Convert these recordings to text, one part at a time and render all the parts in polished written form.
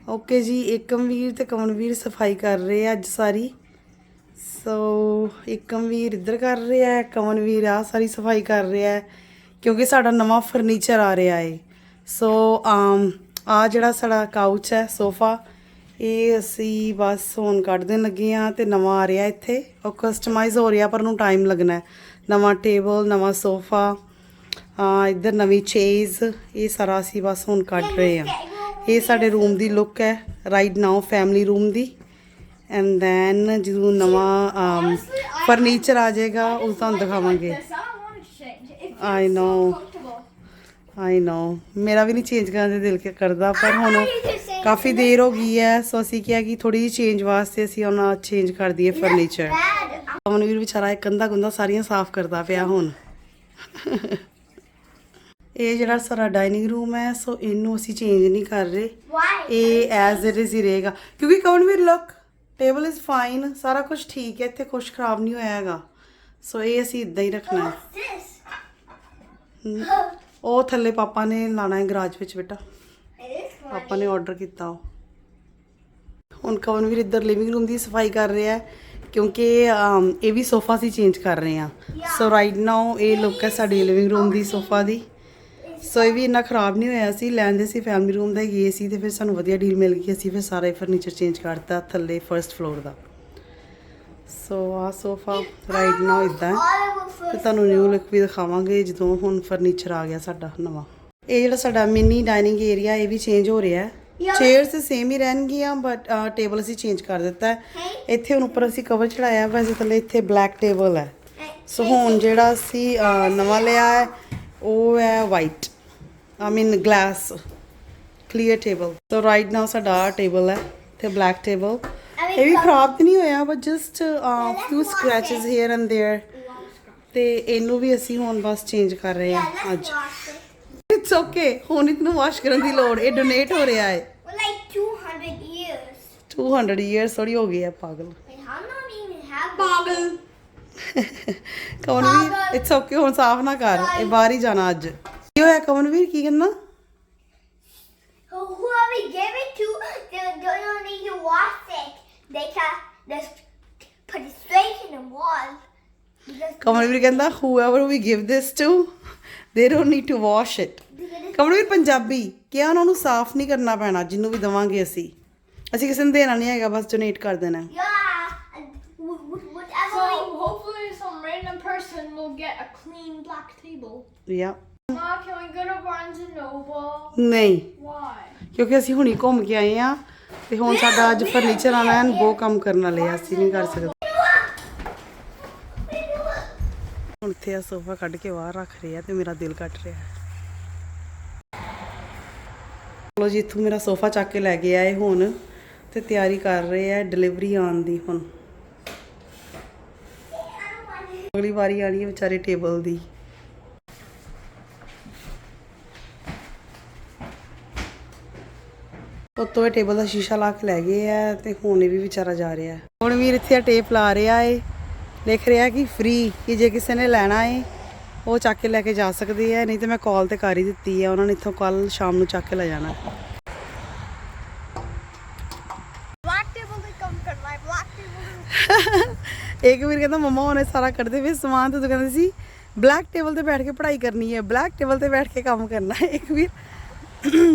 Okay ਜੀ, ਏਕਮਵੀਰ ਤੇ ਕਮਲਵੀਰ ਸਫਾਈ ਕਰ ਰਹੇ ਆ ਅੱਜ ਸਾਰੀ। ਸੋ ਏਕਮਵੀਰ ਇੱਧਰ ਕਰ ਰਿਹਾ ਹੈ, ਕਮਲਵੀਰ ਆ ਸਾਰੀ ਸਫਾਈ ਕਰ ਰਿਹਾ ਹੈ ਕਿਉਂਕਿ ਸਾਡਾ ਨਵਾਂ ਫਰਨੀਚਰ ਆ ਰਿਹਾ ਹੈ। ਸੋ ਆ ਜਿਹੜਾ ਸਾਡਾ ਕਾਊਚ ਹੈ, ਸੋਫਾ, ਇਹ ਅਸੀਂ ਬਸ ਹੁਣ ਕੱਢ ਦੇਣ ਲੱਗੇ ਆ ਤੇ ਨਵਾਂ ਆ ਰਿਹਾ ਇੱਥੇ। ਉਹ ਕਸਟਮਾਈਜ਼ ਹੋ ਰਿਹਾ ਪਰ ਉਹਨੂੰ ਟਾਈਮ ਲੱਗਣਾ। ਨਵਾਂ ਟੇਬਲ, ਨਵਾਂ ਸੋਫਾ, ਇੱਧਰ ਨਵੀਂ ਚੇਜ਼, ਇਹ ਸਾਰਾ ਅਸੀਂ ਬਸ ਹੁਣ ਕੱਢ ਰਹੇ ਆ। ਇਹ ਸਾਡੇ ਰੂਮ ਦੀ ਲੁੱਕ ਹੈ right now, family room the. And then ਜਦੋਂ ਨਵਾਂ ਫਰਨੀਚਰ ਆ ਜਾਏਗਾ ਉਹ ਤੁਹਾਨੂੰ ਦਿਖਾਵਾਂਗੇ। ਆਈ ਨੋ ਮੇਰਾ ਵੀ ਨਹੀਂ ਚੇਂਜ ਕਰਨ ਦਾ ਦਿਲ ਕਰਦਾ, ਪਰ ਹੁਣ ਕਾਫੀ ਦੇਰ ਹੋ ਗਈ ਹੈ। ਸੋ ਅਸੀਂ ਕਿਹਾ ਕਿ ਥੋੜੀ ਜਿਹੀ ਚੇਂਜ ਵਾਸਤੇ ਅਸੀਂ ਉਹਨਾਂ ਚੇਂਜ ਕਰ ਦਈਏ ਫਰਨੀਚਰ। ਅਮਨਵੀਰ ਵਿਚਾਰਾ ਇੱਕ ਕੰਧਾ ਕੁੰਧਾ ਸਾਰੀਆਂ ਸਾਫ਼ ਕਰਦਾ ਪਿਆ ਹੁਣ। ਇਹ ਜਿਹੜਾ ਸਾਡਾ ਡਾਈਨਿੰਗ ਰੂਮ ਹੈ, ਸੋ ਇਹਨੂੰ ਅਸੀਂ ਚੇਂਜ ਨਹੀਂ ਕਰ ਰਹੇ, ਇਹ ਐਜ਼ ਇਟ ਇਜ਼ ਹੀ ਰਹੇਗਾ ਕਿਉਂਕਿ Kamalveer look, table is fine, ਸਾਰਾ ਕੁਝ ਠੀਕ ਹੈ, ਇੱਥੇ ਕੁਛ ਖਰਾਬ ਨਹੀਂ ਹੋਇਆ ਹੈਗਾ। ਸੋ ਇਹ ਅਸੀਂ ਇਦਾਂ ਹੀ ਰੱਖਣਾ ਹੈ। ਉਹ ਥੱਲੇ ਪਾਪਾ ਨੇ ਲਾਣਾ ਹੈ ਗਰਾਜ ਵਿੱਚ ਬੇਟਾ, ਪਾਪਾ ਨੇ ਆਰਡਰ ਕੀਤਾ। ਉਹ ਹੁਣ ਕਮਲਵੀਰ ਇੱਧਰ ਲਿਵਿੰਗ ਰੂਮ ਦੀ ਸਫਾਈ ਕਰ ਰਿਹਾ ਹੈ ਕਿਉਂਕਿ ਇਹ ਵੀ ਸੋਫਾ ਅਸੀਂ ਚੇਂਜ ਕਰ ਰਹੇ ਹਾਂ। ਸੋ ਰਾਈਟ ਨਾਓ ਇਹ ਲੁੱਕ ਹੈ ਸਾਡੀ ਲਿਵਿੰਗ ਰੂਮ ਦੀ ਸੋਫਾ ਦੀ। ਸੋ ਇਹ ਵੀ ਇੰਨਾ ਖ਼ਰਾਬ ਨਹੀਂ ਹੋਇਆ ਸੀ, ਲੈਂਦੇ ਸੀ ਫੈਮਿਲੀ ਰੂਮ ਦਾ ਗਏ ਸੀ ਤੇ ਫਿਰ ਸਾਨੂੰ ਵਧੀਆ ਡੀਲ ਮਿਲ ਗਈ, ਅਸੀਂ ਫਿਰ ਸਾਰਾ ਫਰਨੀਚਰ ਚੇਂਜ ਕਰਤਾ ਥੱਲੇ ਫਰਸਟ ਫਲੋਰ ਦਾ। ਸੋ ਆ ਸੋਫਾ ਰਾਈਟ ਨਾਓ ਇੱਦਾਂ ਤੇ ਤੁਹਾਨੂੰ ਨਿਊ ਲੁੱਕ ਵੀ ਦਿਖਾਵਾਂਗੇ ਜਦੋਂ ਹੁਣ ਫਰਨੀਚਰ ਆ ਗਿਆ ਸਾਡਾ ਨਵਾਂ। ਇਹ ਜਿਹੜਾ ਸਾਡਾ ਮਿਨੀ ਡਾਈਨਿੰਗ ਏਰੀਆ ਇਹ ਵੀ ਚੇਂਜ ਹੋ ਰਿਹਾ ਹੈ। ਚੇਅਰਸ ਸੇਮ ਹੀ ਰਹਿਣਗੀਆਂ ਬਟ ਟੇਬਲ ਅਸੀਂ ਚੇਂਜ ਕਰ ਦਿੱਤਾ ਹੈ। ਇੱਥੇ ਹੁਣ ਉੱਪਰ ਅਸੀਂ ਕਵਰ ਚੜਾਇਆ, ਵੈਸੇ ਥੱਲੇ ਇੱਥੇ ਬਲੈਕ ਟੇਬਲ ਹੈ। ਸੋ ਹੁਣ ਜਿਹੜਾ ਅਸੀਂ ਨਵਾਂ ਲਿਆ ਹੈ ਉਹ ਹੈ white, I mean glass clear table. So right now ਸਾਡਾ ਟੇਬਲ ਹੈ ਤੇ ਬਲੈਕ ਟੇਬਲ। ਇਹ ਵੀ ਖਰਾਬ ਤਾਂ ਨਹੀਂ ਹੋਇਆ but just few scratches here and there, ਤੇ ਇਹਨੂੰ ਵੀ ਅਸੀਂ ਹੁਣ ਬਸ ਚੇਂਜ ਕਰ ਰਹੇ ਹਾਂ ਅੱਜ। ਇਟਸ ਓਕੇ, ਹੁਣ ਇਹਨੂੰ ਵਾਸ਼ ਕਰਨ ਦੀ ਲੋੜ, ਇਹ ਡੋਨੇਟ ਹੋ ਰਿਹਾ ਹੈ। 200 years ਥੋੜੀ ਹੋ ਗਈ ਹੈ ਪਾਗਲ। ਪਾਗਲ ਕਮਲਵੀਰ ਇਟਸ ਓਕੇ, ਹੁਣ ਸਾਫ਼ ਨਾ ਕਰ, ਇਹ ਬਾਹਰ ਹੀ ਜਾਣਾ ਅੱਜ। ਕੀ ਹੋਇਆ ਕਮਲਵੀਰ, ਕੀ ਕਹਿੰਦਾ? Whoever gave it to, they don't need to wash it. They can just put it straight in the wall. Kamalveer ਕਹਿੰਦਾ whoever we give this to, they don't need to wash it. Kamalveer Punjabi ਕਿਹਾ ਉਹਨਾਂ ਨੂੰ ਸਾਫ਼ ਨਹੀਂ ਕਰਨਾ ਪੈਣਾ, ਜਿਹਨੂੰ ਵੀ ਦੇਵਾਂਗੇ ਅਸੀਂ ਕਿਸੇ ਨੂੰ ਦੇਣਾ ਨਹੀਂ ਹੈਗਾ, ਬਸ ਡੋਨੇਟ ਕਰ ਦੇਣਾ। So hopefully some random person will get a clean black table. Yeah. Ma, can we go to Barnes and Noble? ਨਹੀਂ, Why? ਕਿਉਂਕਿ ਅਸੀਂ ਹੁਣੀ ਘੁੰਮ ਕੇ ਆਏ ਆ ਤੇ ਹੁਣ ਸਾਡਾ ਅੱਜ ਫਰਨੀਚਰ ਆਣਾ ਹੈ, ਬਹੁਤ ਕੰਮ ਕਰਨ ਵਾਲੇ ਆ, ਅਸੀਂ ਨਹੀਂ ਕਰ ਸਕਦੇ। ਹੁਣ ਇੱਥੇ ਆ ਸੋਫਾ ਕੱਢ ਕੇ ਬਾਹਰ ਰੱਖ ਰਹੇ ਆ ਤੇ ਮੇਰਾ ਦਿਲ ਕੱਟ ਰਿਹਾ ਹੈ। ਚਲੋ ਜੀ, ਇੱਥੋਂ ਮੇਰਾ ਸੋਫਾ ਚੱਕ ਕੇ ਲੈ ਕੇ ਆਏ ਹੁਣ ਤੇ ਤਿਆਰੀ ਕਰ ਰਹੇ ਆ ਡਿਲੀਵਰੀ ਆਉਣ ਦੀ। ਹੁਣ ਅਗਲੀ ਵਾਰੀ ਆਣੀ ਹੈ ਵਿਚਾਰੇ ਟੇਬਲ ਦੀ। ਉੱਤੋਂ ਇਹ ਟੇਬਲ ਦਾ ਸ਼ੀਸ਼ਾ ਲਾ ਕੇ ਲੈ ਗਏ ਆ ਤੇ ਹੁਣ ਇਹ ਵੀ ਵਿਚਾਰਾ ਜਾ ਰਿਹਾ। ਹੁਣ ਵੀਰ ਇੱਥੇ ਟੇਪ ਲਾ ਰਿਹਾ ਏ, ਲਿਖ ਰਿਹਾ ਕਿ ਫ੍ਰੀ, ਕਿ ਜੇ ਕਿਸੇ ਨੇ ਲੈਣਾ ਏ ਉਹ ਚੱਕ ਕੇ ਲੈ ਕੇ ਜਾ ਸਕਦੇ ਆ, ਨਹੀਂ ਤੇ ਮੈਂ ਕਾਲ ਤੇ ਕਰ ਹੀ ਦਿੱਤੀ ਆ, ਉਹਨਾਂ ਨੇ ਇੱਥੋਂ ਕੱਲ ਸ਼ਾਮ ਨੂੰ ਚੱਕ ਕੇ ਲੈ ਜਾਣਾ। ਇੱਕ ਵੀਰ ਕਹਿੰਦਾ ਮੰਮਾ ਉਹਨੇ ਸਾਰਾ ਕੱਢਦੇ ਪਏ ਸਮਾਨ ਤੇ ਤੂੰ ਕਹਿੰਦੀ ਸੀ ਬਲੈਕ ਟੇਬਲ ਤੇ ਬੈਠ ਕੇ ਪੜ੍ਹਾਈ ਕਰਨੀ ਹੈ, ਬਲੈਕ ਟੇਬਲ ਤੇ ਬੈਠ ਕੇ ਕੰਮ ਕਰਨਾ ਹੈ। ਇੱਕ ਵੀਰ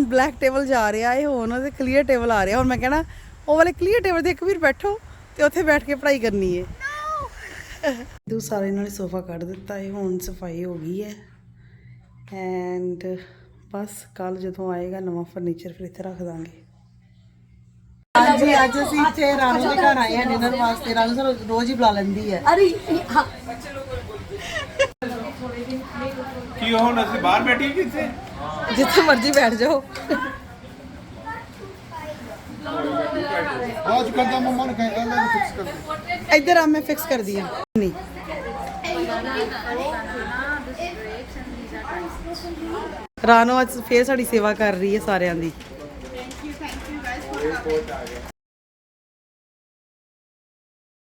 ਬਲੈਕ ਟੇਬਲ ਜਾ ਰਿਹਾ ਹੈ ਹੁਣ ਤੇ ਕਲੀਅਰ ਟੇਬਲ ਆ ਰਿਹਾ, ਹੁਣ ਮੈਂ ਕਹਿਣਾ ਉਹ ਵਾਲੇ ਕਲੀਅਰ ਟੇਬਲ ਤੇ ਇੱਕ ਵੀਰ ਬੈਠੋ ਤੇ ਉੱਥੇ ਬੈਠ ਕੇ ਪੜ੍ਹਾਈ ਕਰਨੀ ਹੈ। ਸਾਰੇ ਇਹਨਾਂ ਨੇ ਸੋਫਾ ਕੱਢ ਦਿੱਤਾ ਹੈ, ਹੁਣ ਸਫਾਈ ਹੋ ਗਈ ਹੈ ਐਂਡ ਬਸ ਕੱਲ ਜਦੋਂ ਆਏਗਾ ਨਵਾਂ ਫਰਨੀਚਰ ਫਿਰ ਇੱਥੇ ਰੱਖ ਦਾਂਗੇ। ਹਾਂਜੀ, ਅੱਜ ਅਸੀਂ ਇੱਥੇ ਰਾਣੂ ਦੇ ਘਰ ਆਏ ਹਾਂ ਡਿਨਰ ਵਾਸਤੇ। ਰਾਣੂ ਸਾਨੂੰ ਰੋਜ਼ ਹੀ ਬੁਲਾ ਲੈਂਦੀ ਹੈ। ਕੀ ਹੁਣ ਅਸੀਂ ਬਾਹਰ ਬੈਠੀਏ ਕਿੱਥੇ? ਜਿੱਥੇ ਮਰਜ਼ੀ ਬੈਠ ਜਾਓ। आज कर दो मम्मा ने कहा मैं फिक्स कर दूं। ਇੱਧਰ ਆ, ਮੈਂ ਫਿਕਸ ਕਰਦੀ ਹਾਂ। ਨਹੀਂ ਰਾਣੂ ਅੱਜ ਫੇਰ ਸਾਡੀ ਸੇਵਾ ਕਰ ਰਹੀ ਹੈ ਸਾਰਿਆਂ ਦੀ।